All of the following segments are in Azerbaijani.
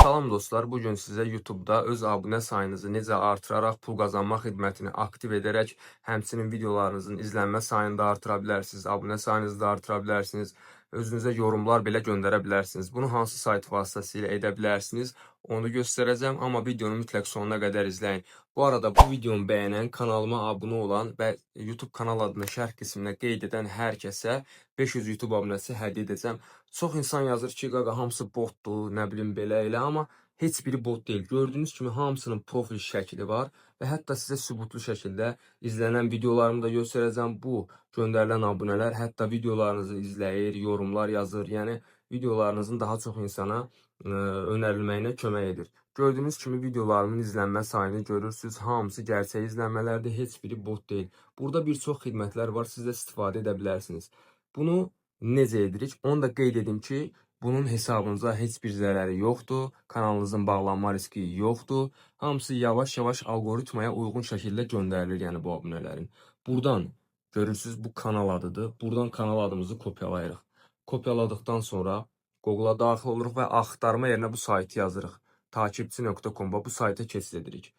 Salam dostlar, bugün sizə YouTube'da öz abunə sayınızı necə artıraraq pul qazanmaq xidmətini aktiv edərək, həmçinin videolarınızın izlənmə sayını da artıra bilərsiniz, abunə sayınızı da artıra bilərsiniz, özünüzə yorumlar belə göndərə bilərsiniz. Bunu hansı sayt vasitəsilə edə bilərsiniz, onu göstərəcəm, amma videonu mütləq sonuna qədər izləyin. Bu arada bu videonu bəyənən, kanalıma abunə olan və YouTube kanal adını şərh qismində qeyd edən hər kəsə 500 YouTube abunəsi hədiyyə edəcəm. Çox insan yazır ki, qaqa hamısı botdur, nə bilim belə elə, amma heç biri bot deyil. Gördüyünüz kimi hamısının profil şəkli var və hətta sizə sübutlu şəkildə izlənən videolarımı da göstərəcəm. Bu göndərilən abunələr hətta videolarınızı izləyir, yorumlar yazır, yəni videolarınızın daha çox insana önərilməyinə kömək edir. Gördüyünüz kimi videolarımın izlənmə sayını görürsünüz. Hamısı gerçək izlənmələrdir, heç biri bot deyil. Burada bir çox xidmətlər var, siz də istifadə edə bilərsiniz. Bunu necə edirik? Onu da qeyd edim ki, bunun hesabınıza heç bir zərəri yoxdur, kanalınızın bağlanma riski yoxdur. Hamısı yavaş-yavaş algoritmaya uyğun şəkildə göndərilir, yəni bu abunələrin. Buradan görürsünüz, bu kanal adıdır. Buradan kanal adımızı kopyalayırıq. Kopyaladıqdan sonra Google-a daxil oluruq və axtarma yerinə bu saytı yazırıq. Takipçi.com-a bu sayta keçid edirik.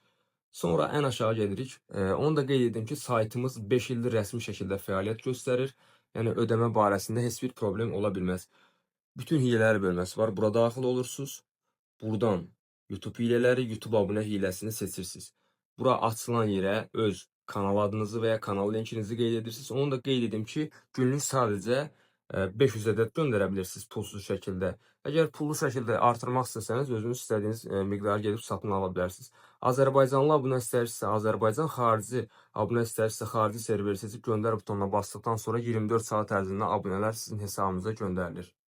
Sonra ən aşağı gedirik. Onu da qeyd edim ki, saytımız 5 ildir rəsmi şəkildə fəaliyyət göstərir. Yəni ödəmə barəsində heç bir problem ola bilməz. Bütün hilələr bölməsi var. Bura daxil olursunuz. Buradan YouTube hilələri, YouTube abunə hiləsini seçirsiniz. Bura açılan yerə öz kanal adınızı və ya kanal linkinizi qeyd edirsiniz. Onu da qeyd edim ki, günlük sadəcə 500 ədəd göndərə bilirsiniz pulsuz şəkildə. Əgər pullu şəkildə artırmaq istəsəniz, özünüz istədiyiniz miqdarı gedib satın ala bilərsiniz. Azərbaycanlı abunə istəyirsə, Azərbaycan, xarici abunə istəyirsə, xarici serveri seçib göndər butonuna basdıqdan sonra 24 saat ərzində abunələr sizin hesabınıza göndərilir.